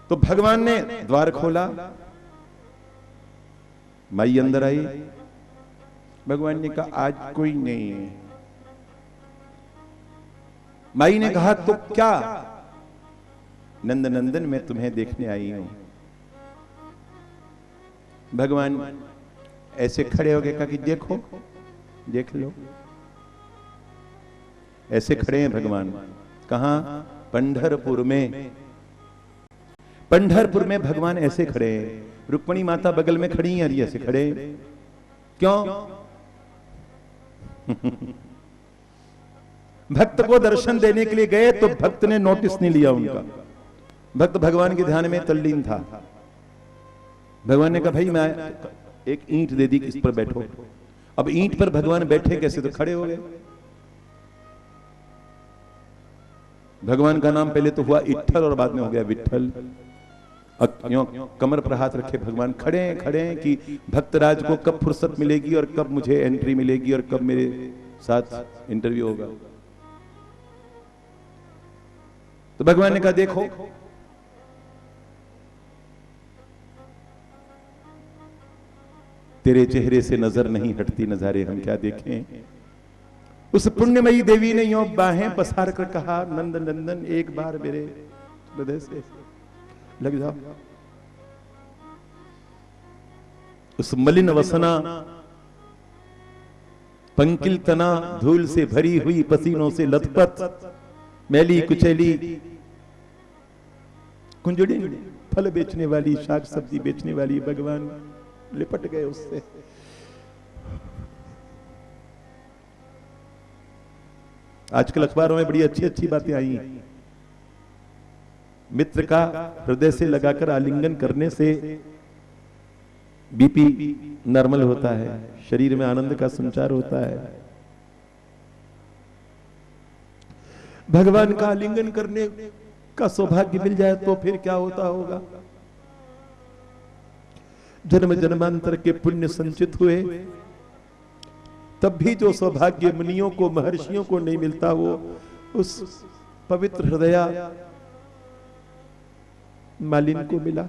तो भगवान ने द्वार खोला, माई अंदर आई। भगवान ने कहा आज कोई नहीं है। माई ने कहा तो क्या? नंद नंदन मैं तुम्हें देखने आई हूं। भगवान ऐसे खड़े हो गए, कहा कि देखो, देख लो। ऐसे खड़े हैं भगवान। कहां? पंढरपुर में। पंढरपुर में भगवान ऐसे खड़े हैं। रुक्मिणी माता बगल में खड़ी हैं, ऐसे खड़े। क्यों? भक्त को दर्शन देने के लिए गए तो भक्त ने नोटिस नहीं लिया उनका। भक्त भगवान के ध्यान में तल्लीन था। भगवान ने कहा भाई मैं एक ईंट दे दी, इस पर बैठो। अब ईंट पर भगवान बैठे कैसे? तो खड़े हो गए। भगवान का नाम पहले तो हुआ इट्ठल और बाद में हो गया विट्ठल। कमर पर हाथ रखे भगवान खड़े हैं, खड़े हैं कि भक्तराज को कब फुर्सत मिलेगी और कब मुझे एंट्री मिलेगी और कब मेरे साथ इंटरव्यू होगा। तो भगवान ने कहा देखो, तेरे चेहरे से नजर नहीं हटती, नजारे हम क्या देखें। उस पुण्यमयी देवी ने यूं बाहें पसार कर कहा, नंद नंदन एक बार मेरे हृदय से लग जाओ। उस मलिन वसना, पंकिल तना, धूल से भरी हुई, पसीनों से लथपथ, मैली कुचैली कुंजड़ी फल बेचने वाली, शाक सब्जी बेचने वाली, भगवान लिपट गए उससे। आजकल अखबारों में बड़ी अच्छी अच्छी बातें आई हैं। मित्र का हृदय से लगाकर आलिंगन करने से बीपी नॉर्मल होता है, शरीर में आनंद का संचार होता है। भगवान का आलिंगन करने का सौभाग्य मिल जाए तो फिर क्या होता होगा। जन्म जन्मांतर के पुण्य संचित हुए, तब भी जो सौभाग्य मुनियों को, महर्षियों को नहीं मिलता, वो उस पवित्र हृदय मालिन को मिला।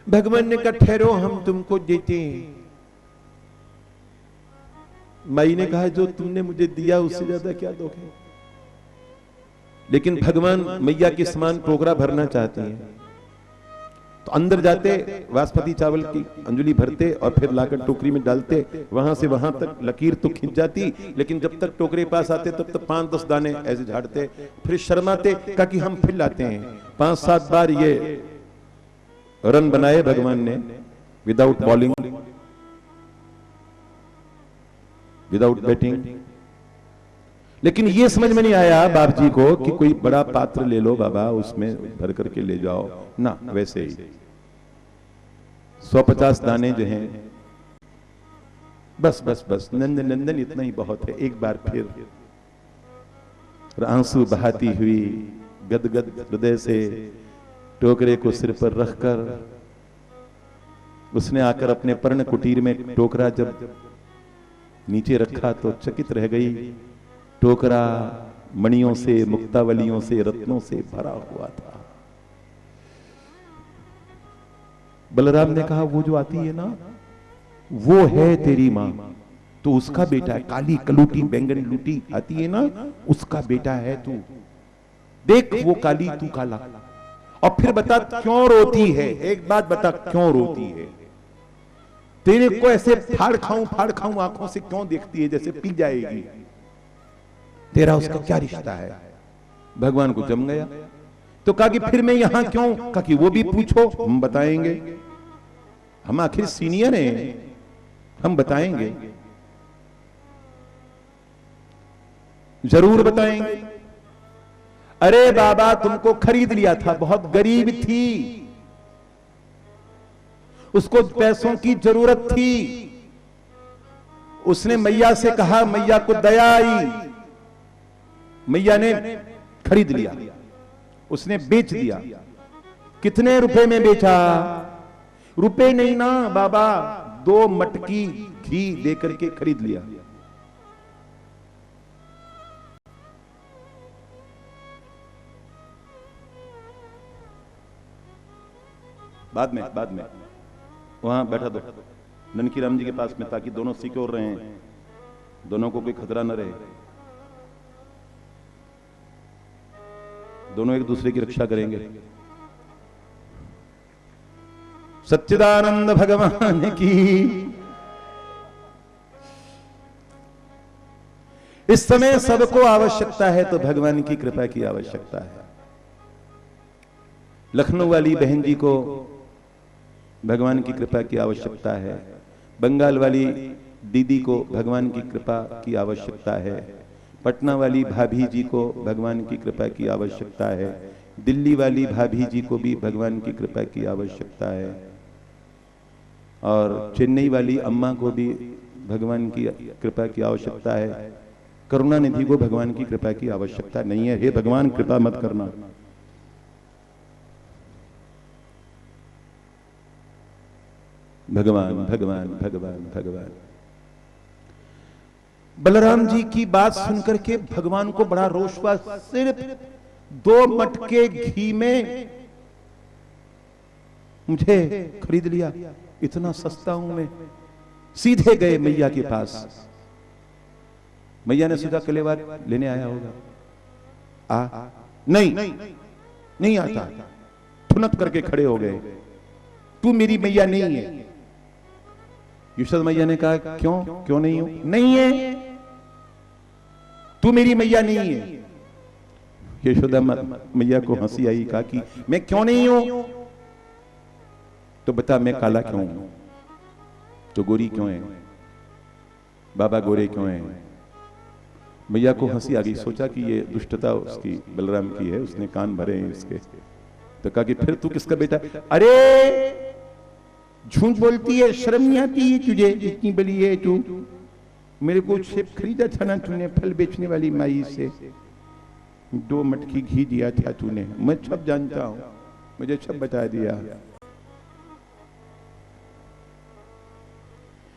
भगवान ने कहा ठहरो, हम तुमको देते हैं। माई ने कहा जो तुमने मुझे दिया उससे ज्यादा क्या दोगे। लेकिन भगवान मैया के समान टोकरा भरना चाहते हैं, तो अंदर जाते, बासमती चावल की अंजलि भरते और फिर लाकर टोकरी में डालते। वहां से वहां तक लकीर तो खींच जाती, लेकिन जब तक टोकरे पास आते तब तक 5-10 दाने ऐसे झाड़ते, फिर शर्माते। कहा कि हम फिर लाते हैं। 5-7 बार ये रन बनाए भगवान ने, विदाउट बॉलिंग, विदाउट बैटिंग। लेकिन ये समझ में नहीं आया बाप जी को कि कोई बड़ा पात्र ले लो बाबा, उसमें भर करके ले जाओ ना। वैसे ही 150 दाने जो हैं, बस बस बस नंदन नंदन इतना ही बहुत है। एक बार फिर आंसू बहाती हुई गदगद हृदय से टोकरे को सिर पर रखकर उसने आकर अपने पर्ण कुटीर में टोकरा जब नीचे रखा तो चकित रह गई। टोकरा मणियों से, मुक्तावलियों से, रत्नों से भरा हुआ था। बलराम ने कहा वो जो आती है ना, वो है तेरी मां। तो उसका बेटा है, काली कलूटी बैंगन लूटी आती है ना, उसका बेटा है तू। देख वो काली, तू काला। और फिर बता क्यों रोती है। एक बात बता, क्यों रोती है। तेरे को ऐसे फाड़ खाऊं आंखों से क्यों देखती है, जैसे पी जाएगी। तेरा उसका क्या रिश्ता है। भगवान को जम गया। तो कहा कि फिर मैं यहां क्यों। कहा कि वो भी पूछो, हम बताएंगे। हम आखिर सीनियर हैं, हम बताएंगे, जरूर बताएंगे। अरे बाबा तुमको खरीद लिया था, बहुत गरीब थी, उसको पैसों की जरूरत थी। उसने मैया से कहा, मैया को दया आई, मैया ने खरीद लिया, उसने बेच दिया। कितने रुपए में बेचा। रुपए नहीं ना बाबा, 2 मटकी घी देकर के खरीद लिया। बाद में वहां बैठा दो ननकी राम जी के पास में, ताकि दोनों सिक्योर रहें, दोनों को कोई खतरा न रहे, दोनों एक दूसरे की रक्षा करेंगे। सच्चिदानंद भगवान की। इस समय सबको आवश्यकता है तो भगवान की कृपा की आवश्यकता है। लखनऊ वाली बहन जी को भगवान की कृपा की आवश्यकता है, बंगाल वाली दीदी को भगवान की कृपा की आवश्यकता है, पटना वाली भाभी जी को भगवान की कृपा की आवश्यकता है, दिल्ली वाली भाभी जी को भी भगवान की कृपा की आवश्यकता है, और चेन्नई वाली अम्मा को भी भगवान की कृपा की आवश्यकता है। करुणानिधि को भगवान की कृपा की आवश्यकता नहीं है। हे भगवान कृपा मत करना। भगवान भगवान भगवान भगवान। बलराम जी की बात सुनकर के भगवान को बड़ा रोष हुआ। सिर्फ 2 मटके घी में मुझे खरीद लिया, इतना सस्ता हूं मैं। सीधे गए मैया के पास। मैया ने सीधा कलेवा लेने आया होगा। नहीं आता। ठुनक करके खड़े हो गए। तू मेरी मैया नहीं है। यशोदा मैया ने कहा क्यों नहीं हो? नहीं है, तू मेरी मैया नहीं है। यशोदा मैया को हंसी आई, कहा कि मैं क्यों नहीं हूं? तो बता, मैं काला क्यों हूं? तो गोरी क्यों है? बाबा गोरे क्यों है? मैया को हंसी आ गई। सोचा कि ये दुष्टता उसकी बलराम की है, उसने कान भरे हैं इसके। तो कहा कि फिर तू किसका बेटा? अरे झूठ बोलती है, शर्म नहीं आती है तुझे? इतनी बड़ी है तू। मेरे को सेब खरीदा था ना तूने फल बेचने वाली माई से, 2 मटकी घी दिया था तूने। मैं सब जानता हूं, मुझे सब बता दिया।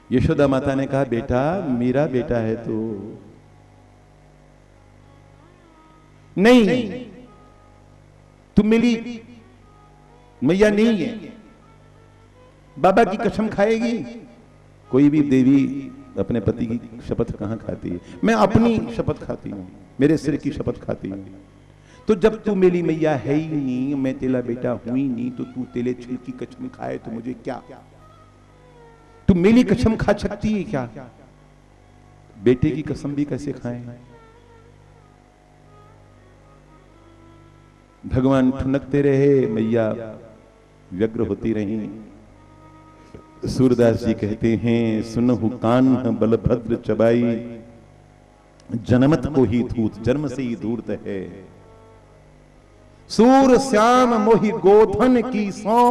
यशोदा माता ने कहा बेटा मेरा बेटा है तो। नहीं, तुम मेरी मैया नहीं है। बाबा की कसम खाएगी? कोई भी देवी अपने पति की शपथ कहां खाती है? मैं अपनी शपथ खाती हूं, मेरे सिर की शपथ खाती हूं। तो जब तू मेरी मैया है ही नहीं, मैं तेरा बेटा हूं ही नहीं, तो तू तेरे छिल की कसम खाए तो मुझे क्या? तू मेरी कसम खा सकती है क्या? बेटे की कसम भी कैसे खाएं? भगवान ठुनकते रहे, मैया व्यग्र होती रही। सूरदास जी कहते हैं, सुनहु कान बलभद्र चबाई, जनमत को ही धूत, जन्म से ही धूर्त है। सूर श्याम मोहि गोधन की सौ,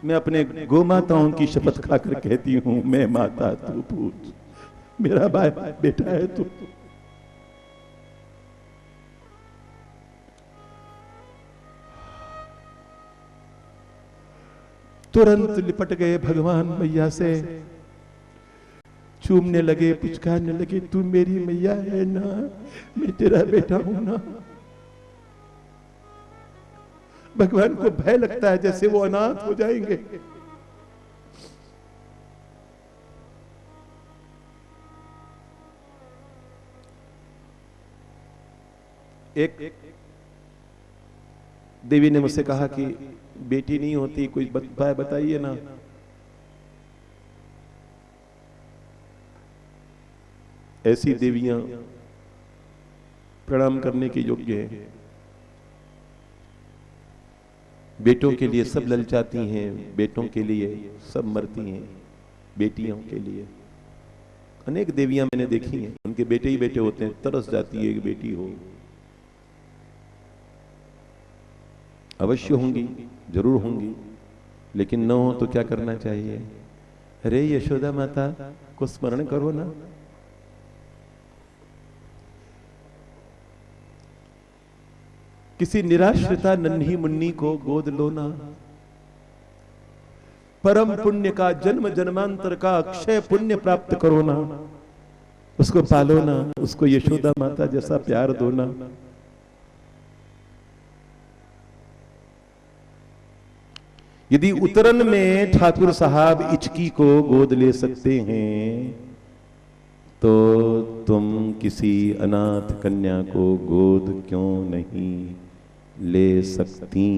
मैं अपने गोमाताओं की शपथ खाकर कहती हूं, मैं माता तू पूत, मेरा बेटा है तू। तुरंत लिपट गए भगवान मैया से, चूमने लगे, पुचकारने लगे, तू मेरी मैया है ना, मैं तेरा बेटा हूं ना। भगवान को भय लगता है जैसे वो अनाथ हो जाएंगे। एक देवी ने मुझसे कहा कि बेटी नहीं होती, कोई बताइए ना। ऐसी देवियां प्रणाम करने के योग्य हैं। बेटों के लिए सब ललचाती हैं, बेटों के लिए सब मरती हैं, बेटियों के लिए अनेक देवियां मैंने देखी हैं, उनके बेटे ही बेटे होते हैं, तरस जाती है कि बेटी हो। अवश्य होंगी, जरूर होंगी, लेकिन न हो तो क्या करना चाहिए? अरे यशोदा माता को स्मरण करो ना। किसी निराश्रिता नन्ही मुन्नी को गोद लो ना। परम पुण्य का, जन्म जन्मांतर का अक्षय पुण्य प्राप्त करो ना। उसको पालो ना, उसको यशोदा माता जैसा प्यार दो ना। यदि उतरन में ठाकुर साहब इचकी को गोद ले सकते हैं तो तुम किसी अनाथ कन्या को गोद क्यों नहीं ले सकती?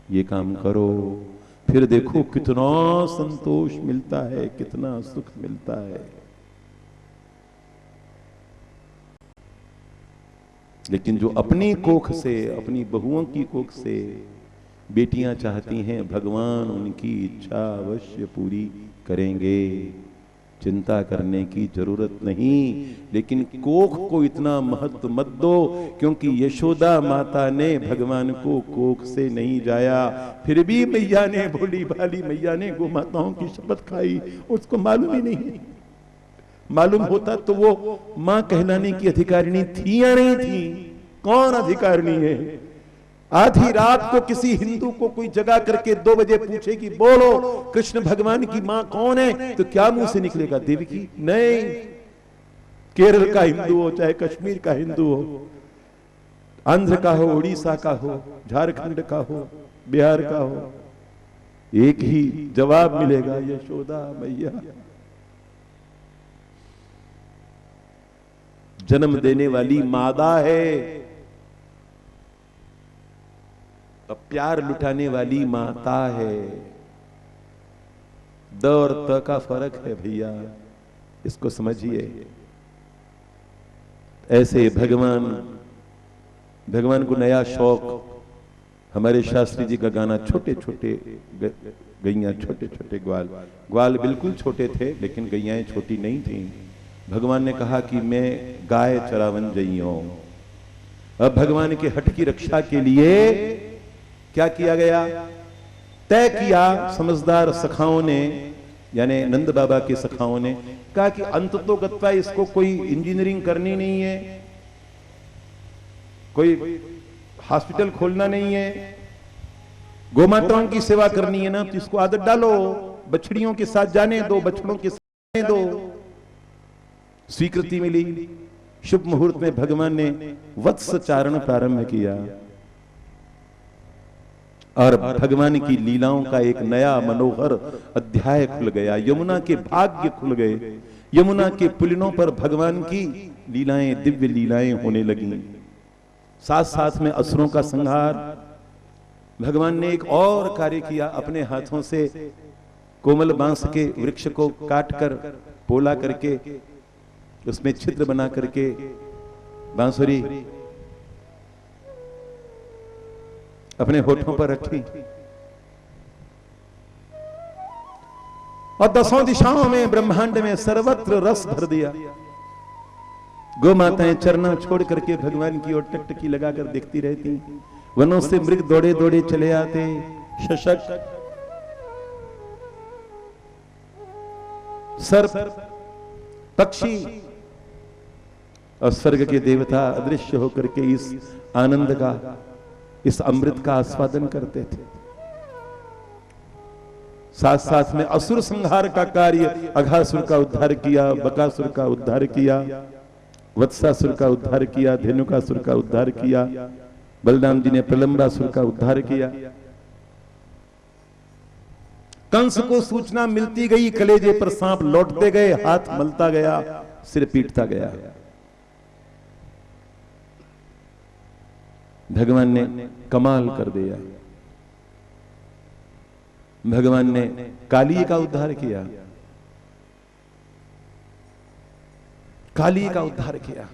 ये काम करो, फिर देखो कितना संतोष मिलता है, कितना सुख मिलता है। लेकिन जो अपनी कोख से, अपनी बहुओं की कोख से बेटियां चाहती हैं, भगवान उनकी इच्छा अवश्य पूरी करेंगे, चिंता करने की जरूरत नहीं। लेकिन कोख को इतना महत्व मत दो, क्योंकि यशोदा माता ने भगवान को कोख से नहीं जाया, फिर भी मैया ने, भोली भाली मैया ने गो माताओं की शपथ खाई, उसको मालूम ही नहीं। मालूम होता तो वो मां कहलाने की अधिकारिणी थी या नहीं थी? कौन अधिकारिणी है? आधी रात को किसी हिंदू को कोई जगा करके 2 बजे पूछे कि बोलो कृष्ण भगवान की मां कौन है, तो क्या मुंह से निकलेगा? देवकी? नहीं। केरल का हिंदू हो, चाहे कश्मीर का हिंदू हो, आंध्र का हो, उड़ीसा का हो, झारखंड का हो, बिहार का हो, एक ही जवाब मिलेगा, यशोदा मैया। जन्म देने वाली मादा है, प्यार लुटाने वाली माता है। द और त का फर्क है भैया, इसको समझिए। ऐसे भगवान को नया शौक, हमारे शास्त्री जी का गाना, छोटे छोटे गैया, छोटे छोटे ग्वाल बिल्कुल छोटे थे, लेकिन गैयाएं छोटी नहीं थी। भगवान ने कहा कि मैं गाय चरावन जइयो। अब भगवान के हट की रक्षा के लिए क्या किया गया? तय किया समझदार सखाओं ने, यानी नंद बाबा के सखाओं ने कहा कि अंततोगत्वा इसको कोई इंजीनियरिंग करनी नहीं है, कोई हॉस्पिटल खोलना नहीं है, गोमाताओं की सेवा करनी है ना, तो इसको आदत डालो, बछड़ियों के साथ जाने दो, बछड़ों के साथ जाने दो। स्वीकृति मिली। शुभ मुहूर्त में भगवान ने वत्स चारण प्रारंभ किया और भगवान की लीलाओं का एक नया मनोहर अध्याय खुल गया। यमुना के भाग्य खुल गए। यमुना के पुलिनों पर भगवान की लीलाएं, दिव्य लीलाएं होने लगी। साथ साथ में असुरों का संहार। भगवान ने एक और कार्य किया, अपने हाथों से कोमल बांस के वृक्ष को काटकर, पोला करके, उसमें छिद्र बना करके बांसुरी अपने होठों पर रखी और 10 दिशाओं में, ब्रह्मांड में सर्वत्र रस भर दिया। गौ माताएं चरना छोड़ करके भगवान की ओर टकटकी लगाकर देखती रहती। वनों से मृग दौड़े दौड़े चले आते, शशक, सर्प, पक्षी और स्वर्ग के देवता अदृश्य होकर के इस आनंद का, इस अमृत का आस्वादन करते थे। साथ साथ में असुर संहार का कार्य, अघासुर का उद्धार किया, बकासुर का उद्धार किया, वत्सासुर का उद्धार किया, धेनुकासुर का उद्धार किया, बलराम जी ने प्रलंबासुर का उद्धार किया। कंस को सूचना मिलती गई, कलेजे पर सांप लौटते गए, हाथ मलता गया, सिर पीटता गया। भगवान ने कमाल कर दिया। भगवान ने काली का उद्धार किया, काली का उद्धार किया।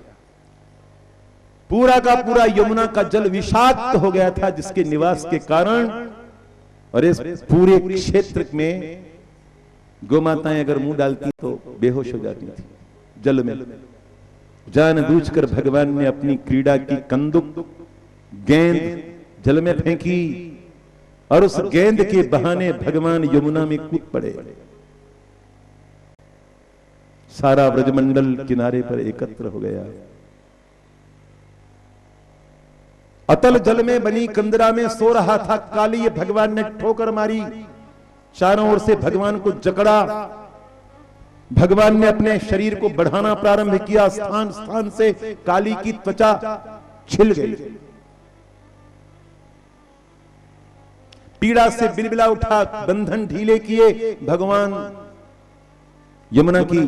पूरा का पूरा यमुना का जल विषाक्त हो गया था, जिसके निवास के कारण, और इस पूरे क्षेत्र में गोमाताएं अगर मुंह डालती तो बेहोश हो जाती थी जल में। जानबूझकर भगवान ने अपनी क्रीड़ा की कंदुक, गेंद जल में फेंकी और उस गेंद के बहाने भगवान यमुना में कूद पड़े। सारा ब्रजमंडल किनारे पर एकत्र हो गया। अतल जल में बनी कंदरा में सो रहा था काली। भगवान ने ठोकर मारी, चारों ओर से भगवान को जकड़ा। भगवान ने अपने शरीर को बढ़ाना प्रारंभ किया। स्थान स्थान से काली की त्वचा छिल गई। पीड़ा से बिलबिला उठा, बंधन ढीले किए, भगवान यमुना की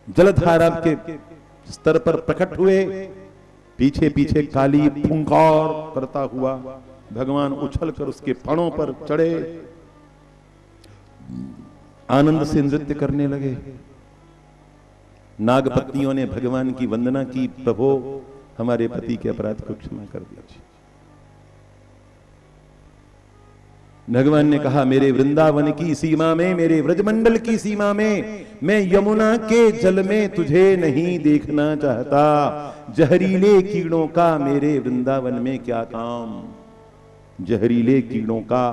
जलधारा के स्तर पर प्रकट हुए। पीछे पीछे काली फुंकार करता हुआ भगवान उछलकर उसके फणों पर चढ़े, आनंद से नृत्य करने लगे। नागपत्नियों ने भगवान की वंदना की, प्रभु हमारे पति के अपराध को क्षमा कर दीजिए। भगवान ने कहा, मेरे वृंदावन की सीमा में, मेरे व्रजमंडल की सीमा में, मैं यमुना के जल में तुझे नहीं देखना चाहता। जहरीले कीड़ों का मेरे वृंदावन में क्या काम, जहरीले कीड़ों का।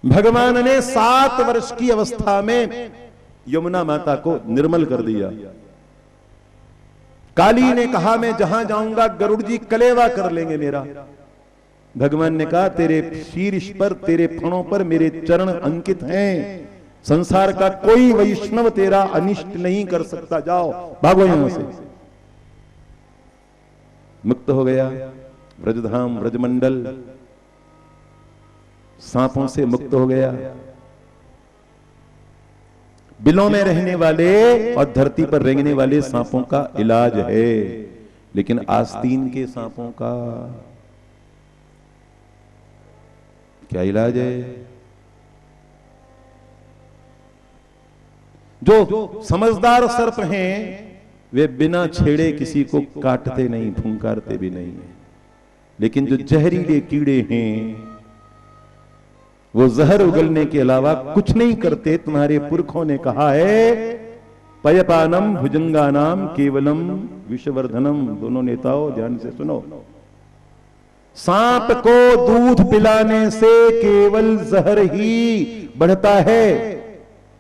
भगवान ने 7 वर्ष की अवस्था में यमुना माता को निर्मल कर दिया। काली ने कहा, मैं जहां जाऊंगा गरुड़ जी कलेवा कर लेंगे मेरा। भगवान ने कहा, तेरे शीर्ष पर, तेरे फणों पर मेरे चरण अंकित हैं, संसार का कोई वैष्णव तेरा अनिष्ट नहीं कर सकता, जाओ भागो यहां से। मुक्त हो गया ब्रजधाम, ब्रजमंडल सांपों से मुक्त हो गया। बिलों में रहने वाले और धरती पर रेंगने वाले सांपों का इलाज है, लेकिन आस्तीन के सांपों का क्या इलाज है? जो समझदार सर्प हैं वे बिना छेड़े किसी को काटते नहीं, फुंकारते भी नहीं है, लेकिन जो जहरीले कीड़े हैं वो जहर उगलने के अलावा कुछ नहीं करते। तुम्हारे पुरखों ने कहा है, पयपानम भुजंगानाम केवलम विषवर्धनम। दोनों नेताओं ध्यान से सुनो, सांप को दूध पिलाने से केवल जहर ही बढ़ता है।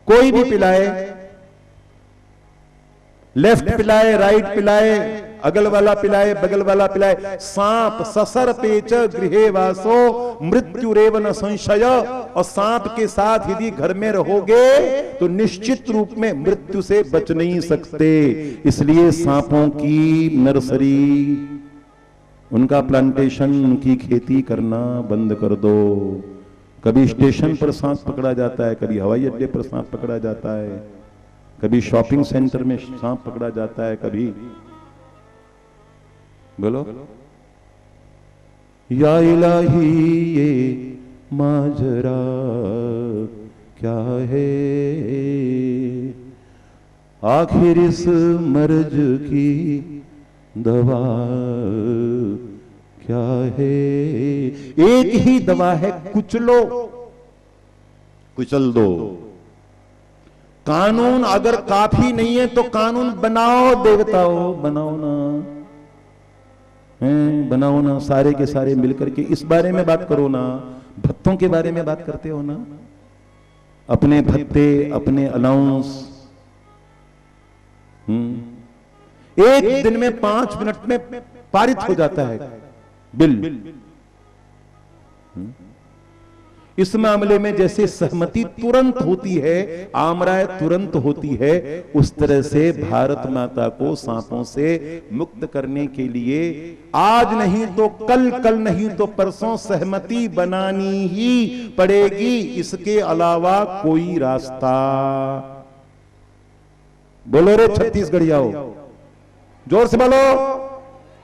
कोई भी पिलाए, लेफ्ट पिलाए, राइट पिलाए, अगल वाला पिलाए, बगल वाला पिलाए, सांप ससर पेच गृहे वासो मृत्यु रेव न संशय। और सांप के साथ यदि घर में रहोगे तो निश्चित रूप में मृत्यु से बच नहीं सकते। इसलिए सांपों की नर्सरी, उनका प्लांटेशन, उनकी खेती करना बंद कर दो। कभी स्टेशन पर सांप पकड़ा जाता है, कभी हवाई अड्डे पर सांप पकड़ा जाता है, कभी शॉपिंग सेंटर में सांप पकड़ा जाता है, कभी बोलो या इलाही ये माजरा क्या है, आखिर इस मर्ज की दवा क्या है। एक ही दवा है, कुचलो, कुचल दो। कानून अगर काफी नहीं है तो कानून बनाओ, देवताओं बनाओ ना, बनाओ ना, सारे के सारे मिलकर के इस बारे में बात करो ना। भत्तों के बारे में बात करते हो ना, अपने भत्ते, अपने अलाउंस। एक दिन में 5 मिनट में पारित हो जाता है बिल। इस मामले में जैसे सहमति तुरंत होती है, आमराय तुरंत होती है, उस तरह से भारत माता को सांपों से मुक्त करने के लिए आज नहीं तो कल, कल नहीं तो परसों सहमति बनानी ही पड़ेगी। इसके अलावा कोई रास्ता, बोलो रे छत्तीसगढ़ियाओ, जोर से बोलो,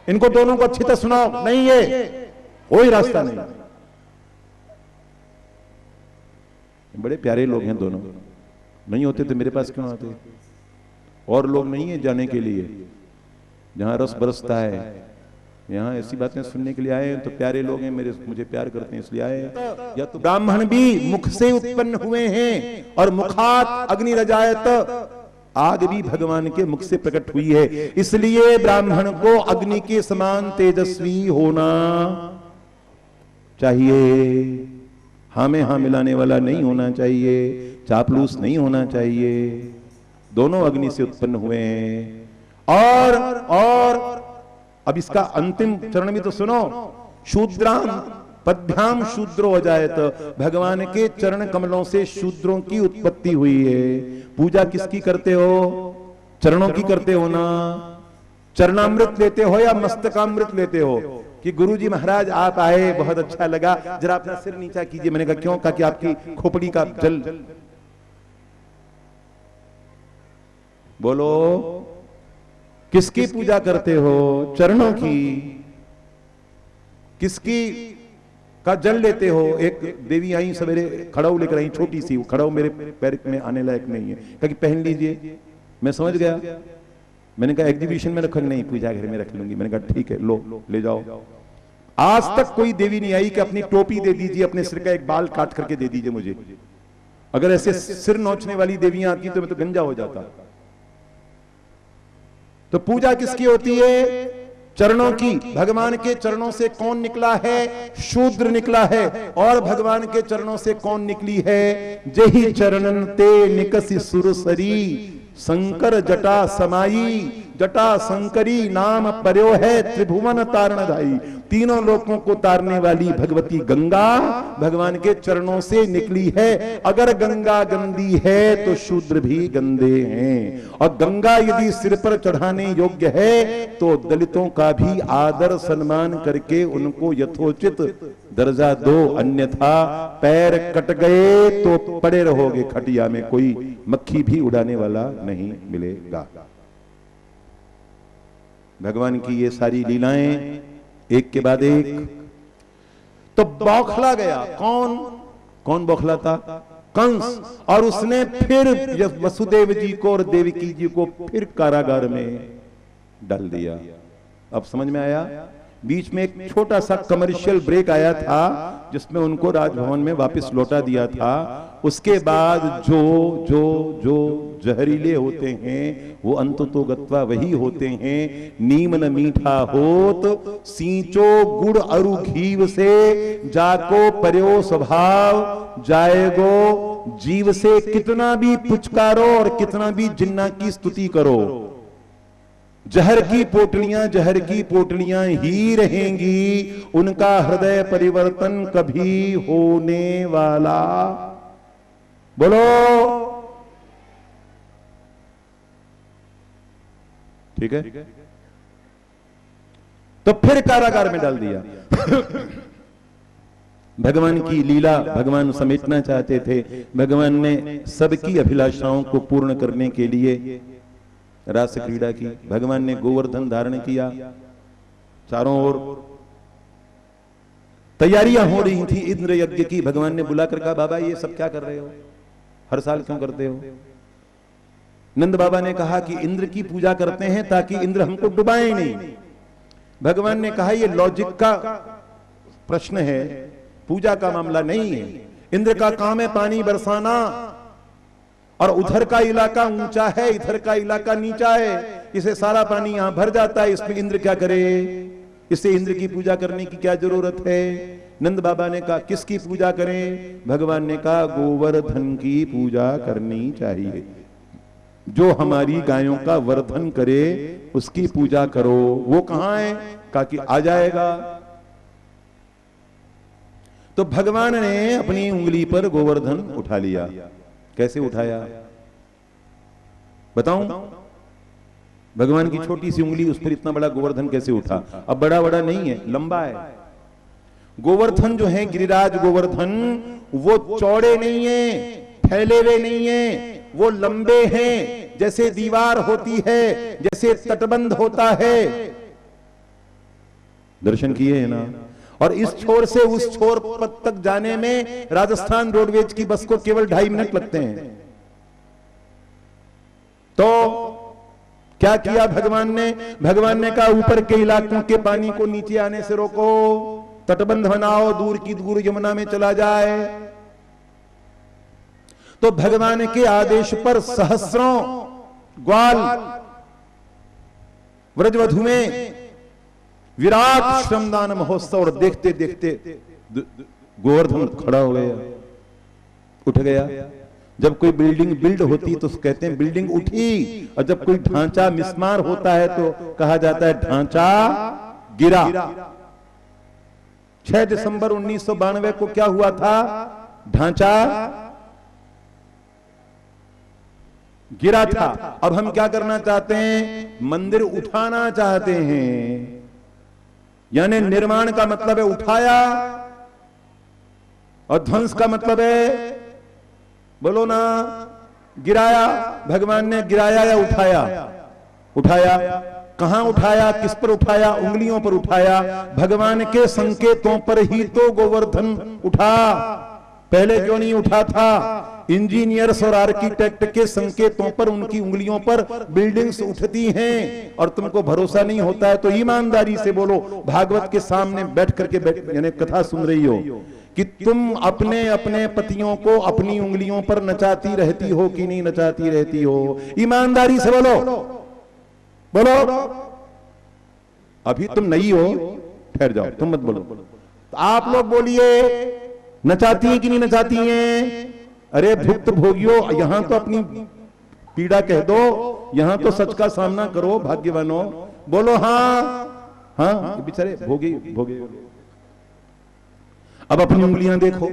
इनको दोनों को अच्छी तरह सुनाओ, नहीं है कोई रास्ता नहीं। बड़े प्यारे लोग हैं दोनों, नहीं होते तो मेरे पास क्यों आते? और लोग नहीं है जाने के लिए, जहां रस बरसता है, यहाँ ऐसी बातें सुनने के लिए आए हैं तो प्यारे लोग हैं, मेरे मुझे प्यार करते हैं इसलिए आए। या तो ब्राह्मण भी मुख से उत्पन्न हुए हैं और मुखात अग्नि रजायत, आग भी भगवान के मुख से प्रकट हुई है। इसलिए ब्राह्मण को अग्नि के समान तेजस्वी होना चाहिए, हाँ में हाँ मिलाने वाला नहीं होना चाहिए, चापलूस नहीं होना चाहिए। दोनों अग्नि से उत्पन्न हुए हैं। और अब इसका अंतिम चरण भी तो सुनो, शूद्राम पद्भ्याम शूद्रो अजायत, भगवान के चरण कमलों से शूद्रों की उत्पत्ति हुई है। पूजा किसकी करते हो? चरणों की करते हो ना। चरणामृत लेते हो या मस्तकामृत लेते हो? कि गुरुजी महाराज आप आए, बहुत अच्छा लगा, जरा अपना सिर नीचा कीजिए। मैंने कहा क्यों? कहा कि आपकी खोपड़ी का जल। बोलो, किसकी पूजा करते हो? चरणों की। किसकी का जल लेते हो? एक देवी आई सवेरे, खड़ाऊ लेकर आई, छोटी सी। खड़ाऊ मेरे पैर में आने लायक नहीं है। कहा कि पहन लीजिए। मैं समझ गया। मैंने कहा एग्जीबिशन में रख, नहीं पूजा घर में रख लूंगी। मैंने कहा ठीक है, लो ले जाओ। आज तक कोई देवी नहीं आई कि अपनी टोपी दे दीजिए, अपने सिर का एक बाल काट करके दे दीजिए मुझे। अगर ऐसे सिर नोचने वाली देवियां आती तो मैं तो गंजा हो जाता। तो पूजा किसकी होती है? चरणों की। भगवान के चरणों से कौन निकला है? शूद्र निकला है। और भगवान के चरणों से कौन निकली है? जही चरणन ते निकसी सुरसरी, शंकर जटा समाई, जटा शंकरी नाम पर्यो है त्रिभुवन तारणधाई। तीनों लोकों को तारने वाली भगवती गंगा भगवान के चरणों से निकली है। अगर गंगा गंदी है तो शूद्र भी गंदे हैं। और गंगा यदि सिर पर चढ़ाने योग्य है तो दलितों का भी आदर सम्मान करके उनको यथोचित दर्जा दो, अन्यथा पैर कट गए तो पड़े रहोगे खटिया में, कोई मक्खी भी उड़ाने वाला नहीं मिलेगा। भगवान की ये सारी लीलाएं एक के बाद एक। तो बौखला गया। कौन बौखला था? कंस। और उसने फिर वसुदेव जी को और देवकी जी को फिर कारागार में डाल दिया। अब समझ में आया? बीच में एक छोटा सा कमर्शियल ब्रेक आया था जिसमें उनको राजभवन में वापस लौटा दिया था। उसके बाद जो जो जो जहरीले होते हैं वो अंततो गत्वा वही होते हैं। नीमन मीठा होत सींचो गुड़ अरु घीव से, जाको पर्यो स्वभाव जाएगो जीव से। कितना भी पुचकारो और कितना भी जिन्ना की स्तुति करो, जहर की पोटलियां ही रहेंगी। उनका हृदय परिवर्तन कभी होने वाला। बोलो, ठीक है? तो फिर कारागार में डाल दिया। भगवान की लीला भगवान समेटना चाहते थे। भगवान ने सबकी अभिलाषाओं को पूर्ण करने के लिए रास क्रीड़ा की। भगवान ने गोवर्धन धारण किया। चारों ओर तैयारियां हो रही थी इंद्र यज्ञ की। भगवान ने बुलाकर कहा, बाबा ये सब क्या कर रहे हो? हर साल क्यों करते हो? नंद बाबा ने कहा कि इंद्र की पूजा करते हैं ताकि इंद्र हमको डुबाए नहीं। भगवान ने कहा ये लॉजिक का प्रश्न है, पूजा का मामला नहीं है। इंद्र का काम है पानी बरसाना, और उधर का इलाका ऊंचा है, इधर का इलाका नीचा है। इसे सारा पानी यहां भर जाता है, इसमें इंद्र क्या करे? इससे इंद्र की पूजा करने की क्या जरूरत है? नंद बाबा ने कहा किसकी पूजा करें? भगवान ने कहा गोवर्धन की पूजा करनी चाहिए। जो हमारी गायों का वर्धन करे उसकी पूजा करो। वो कहां है? कहा कि आ जाएगा। तो भगवान ने अपनी उंगली पर गोवर्धन उठा लिया। कैसे उठाया बताऊं? भगवान की छोटी सी उंगली, उस पर इतना बड़ा गोवर्धन कैसे उठा? अब बड़ा बड़ा नहीं है, लंबा है। गोवर्धन जो है गिरिराज गोवर्धन, वो चौड़े नहीं है, फैले हुए नहीं है, वो लंबे हैं। जैसे दीवार होती है, जैसे तटबंध होता है। दर्शन किए हैं ना? और इस छोर से उस छोर तक जाने में राजस्थान रोडवेज की बस को केवल 2.5 मिनट लगते हैं। तो क्या किया भगवान ने? भगवान ने कहा ऊपर के इलाकों के पानी को नीचे आने से रोको, तटबंध बनाओ, दूर की दूर यमुना में चला जाए। तो भगवान के आदेश पर सहस्रों ग्वाल व्रजवधु में विराट श्रमदान महोत्सव, और देखते देखते गोवर्धन खड़ा हो गया, उठ गया। जब कोई बिल्डिंग बिल्ड होती तो कहते हैं बिल्डिंग उठी, और जब कोई ढांचा मिस्मार होता है तो कहा जाता है ढांचा गिरा। 6 दिसंबर 1992 को क्या हुआ था? ढांचा गिरा था। अब हम क्या करना चाहते हैं? मंदिर उठाना चाहते हैं। यानी निर्माण का मतलब है उठाया, और ध्वंस का मतलब है, बोलो ना, गिराया। भगवान ने गिराया या उठाया? उठाया। कहां उठाया? किस पर उठाया? उंगलियों पर उठाया। भगवान के संकेतों पर ही तो गोवर्धन उठा, पहले क्यों नहीं उठा था? इंजीनियर्स और आर्किटेक्ट के संकेतों पर, उनकी उंगलियों पर बिल्डिंग्स उठती हैं। और तुमको भरोसा नहीं होता है तो ईमानदारी से बोलो, भागवत के सामने बैठ करके यानी कथा सुन रही हो, कि तुम अपने अपने पतियों को अपनी उंगलियों पर नचाती रहती हो कि नहीं नचाती रहती हो? ईमानदारी से बोलो, बोलो। अभी तुम नहीं हो, ठहर जाओ, तुम मत बोलो। तो आप लोग बोलिए, नचाती हैं कि नहीं नचाती हैं? अरे भुक्त भोगियो, यहां तो अपनी पीड़ा कह दो, यहां तो सच का सामना करो भाग्यवानों। बोलो हाँ हाँ, बेचारे भोगी भोगे। अब अपनी उंगलियां देखो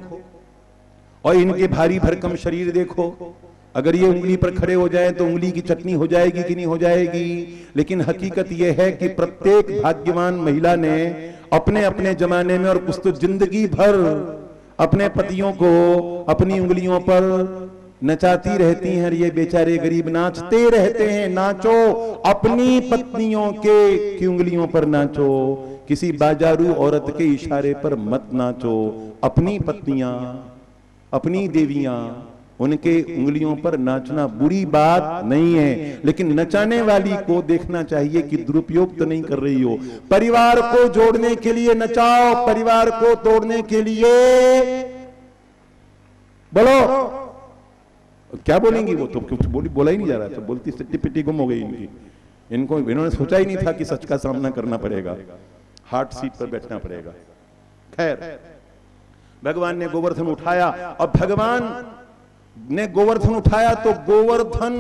और इनके भारी भरकम शरीर देखो। अगर ये उंगली पर खड़े हो जाए तो उंगली की चटनी हो जाएगी कि नहीं हो जाएगी? लेकिन हकीकत यह है कि प्रत्येक भाग्यवान महिला ने अपने अपने जमाने में, और कुछ तो जिंदगी भर, अपने पतियों को अपनी उंगलियों पर नचाती रहती हैं। ये बेचारे गरीब नाचते रहते हैं। नाचो, अपनी पत्नियों की उंगलियों पर नाचो, किसी बाजारू औरत के इशारे पर मत नाचो। अपनी पत्नियां, अपनी देवियां, उनके उंगलियों पर नाचना बुरी बात नहीं है, लेकिन नचाने वाली को देखना चाहिए कि दुरुपयोग तो नहीं कर रही हो। परिवार को जोड़ने के लिए नचाओ, परिवार को तोड़ने के लिए बोलो। क्या बोलेंगी वो? तो कुछ बोला ही नहीं जा रहा, तो बोलती सिट्टी पिट्टी गुम हो गई इनकी। इन्होंने सोचा ही नहीं था कि सच का सामना करना पड़ेगा, हार्ट सीट पर बैठना पड़ेगा। खैर, भगवान ने गोवर्धन उठाया। अब भगवान ने गोवर्धन उठाया तो गोवर्धन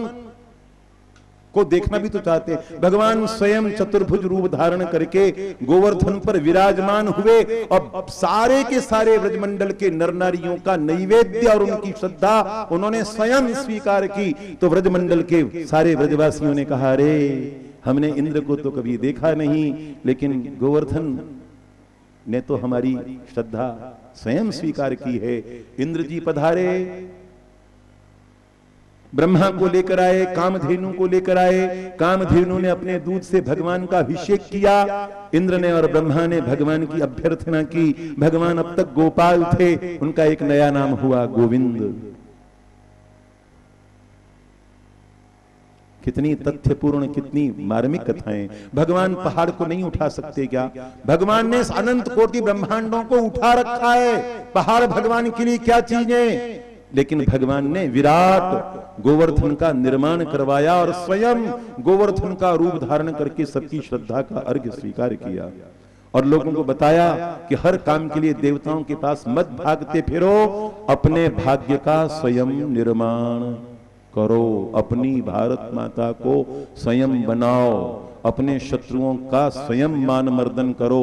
को देखना भी तो चाहते हैं। भगवान स्वयं चतुर्भुज रूप धारण करके गोवर्धन पर विराजमान हुए, और सारे के सारे ब्रजमंडल के नर नारियों का नैवेद्य और उनकी श्रद्धा उन्होंने स्वयं स्वीकार की। तो ब्रजमंडल के सारे ब्रजवासियों ने कहा, अरे हमने इंद्र को तो कभी देखा नहीं, लेकिन गोवर्धन ने तो हमारी श्रद्धा स्वयं स्वीकार की है। इंद्र जी पधारे, ब्रह्मा को लेकर आए, कामधेनु को लेकर आए। कामधेनु ने अपने दूध से भगवान का अभिषेक किया। इंद्र ने और ब्रह्मा ने भगवान की अभ्यर्थना की। भगवान अब तक गोपाल थे, उनका एक नया नाम हुआ गोविंद। कितनी तथ्यपूर्ण, कितनी मार्मिक कथाएं। भगवान पहाड़ को नहीं उठा सकते क्या? भगवान ने अनंत कोटि ब्रह्मांडों को उठा रखा है। पहाड़ भगवान के लिए क्या चीजें? लेकिन भगवान ने विराट गोवर्धन का निर्माण करवाया और स्वयं गोवर्धन का रूप धारण करके सबकी श्रद्धा का अर्घ्य स्वीकार किया, और लोगों को बताया कि हर काम के लिए देवताओं के पास मत भागते फिरो, अपने भाग्य का स्वयं निर्माण करो। अपनी भारत माता को स्वयं बनाओ, अपने शत्रुओं का स्वयं मान मर्दन करो,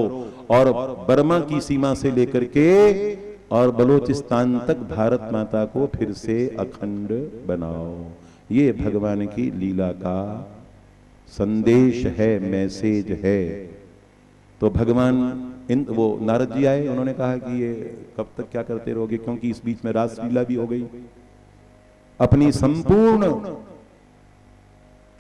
और बर्मा की सीमा से लेकर के और बलोचिस्तान तक भारत माता को फिर से अखंड बनाओ। ये भगवान की लीला का संदेश है, मैसेज है। तो भगवान वो नारद जी आए, उन्होंने कहा कि ये कब तक क्या करते रहोगे, क्योंकि इस बीच में रासलीला भी हो गई। अपनी संपूर्ण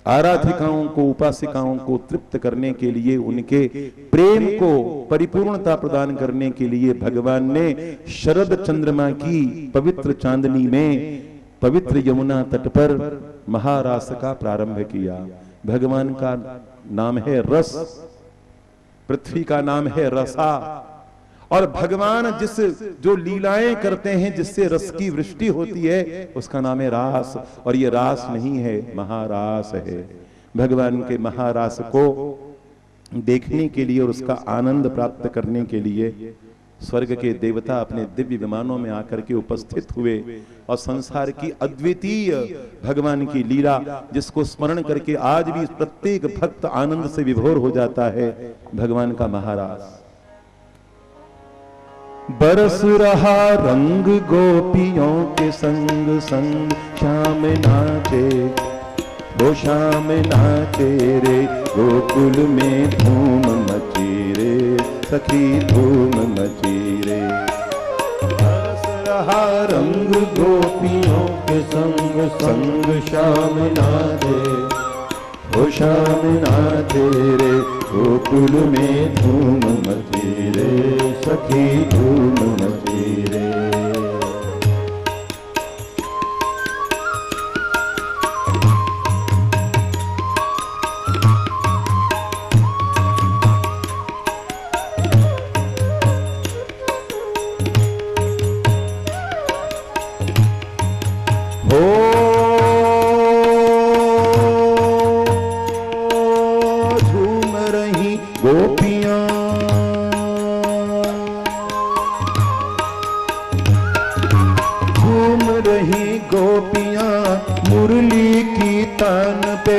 आराधिकाओं को, उपासिकाओं को तृप्त करने के लिए, उनके प्रेम को परिपूर्णता प्रदान करने के लिए भगवान ने शरद चंद्रमा की पवित्र चांदनी में पवित्र यमुना तट पर महारास का प्रारंभ किया। भगवान का नाम है रस, पृथ्वी का नाम है रसा, और भगवान जो लीलाएं करते हैं, जिससे रस की वृष्टि होती है, उसका नाम है रास। और ये रास नहीं है, महारास है। भगवान के महारास को देखने के लिए और उसका आनंद प्राप्त करने के लिए स्वर्ग के देवता अपने दिव्य विमानों में आकर के उपस्थित हुए, और संसार की अद्वितीय भगवान की लीला, जिसको स्मरण करके आज भी प्रत्येक भक्त आनंद से विभोर हो जाता है, भगवान का महारास। बरस रहा रंग गोपियों के संग संग, श्याम नाचे वो शाम नाचे रे गोकुल में धूम मची रे सखी धूम मची रे। बरस रहा रंग गोपियों के संग संग शाम नाचे वो शाम नाचे रे गोकुल में धूम मची रे सखी धूम मची रे। मुरली की तान पे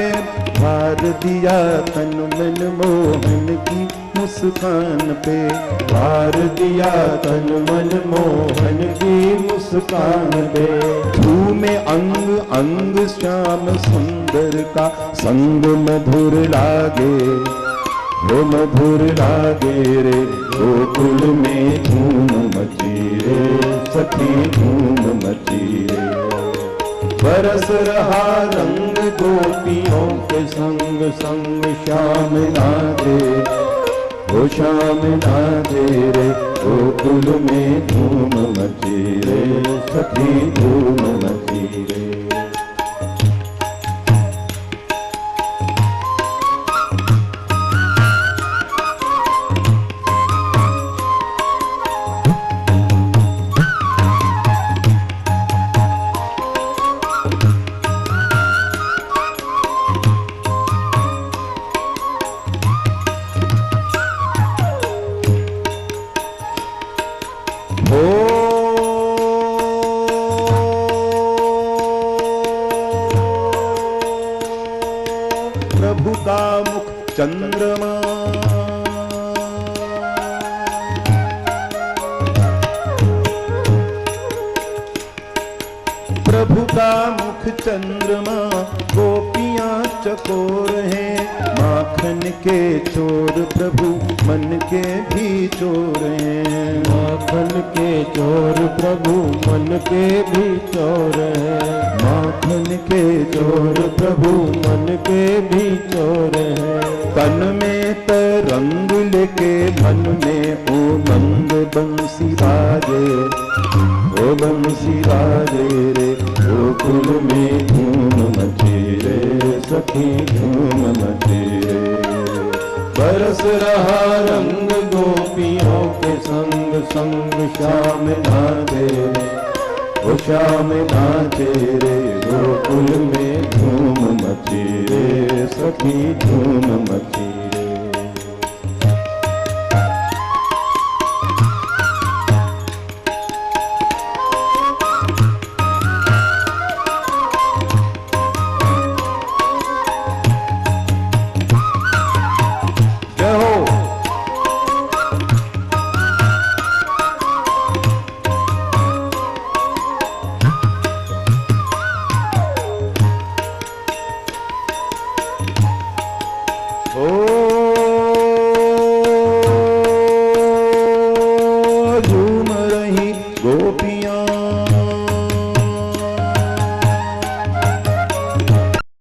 वार दिया तन मन मोहन की मुस्कान पे वार दिया तन मन मोहन की मुस्कान पे। झूमे अंग अंग श्याम सुंदर का संग मधुर लागे वो मधुर लागे रे गोकुल में धूम मची रे सखी धूम मची रे। बरस रहा रंग गोपियों के संग संग श्याम नाचे वो श्याम नाचे रे गोकुल में धूम मची रे सखी धूम मची रे। प्रभु का मुख चंद्रमा प्रभु का मुख चंद्रमा गोपियां चकोर हैं माखन के चोर प्रभु मन के भी चोर हैं। माखन के चोर प्रभु मन के भी चोर हैं। माखन के चोर प्रभु मन के भी चोर हैं। तन में तरंग लेके मन में उमंग बंसी बाजे ओ बंसी बाजे रे गोकुल में धूम मची रे सखी धूम मची रे। बरस रहा रंग गोपियों के संग संग श्याम नाचे ओ श्याम नाचे रे गोकुल में धूम मची रे सखी धूम मची रे। झूम रही गोपियां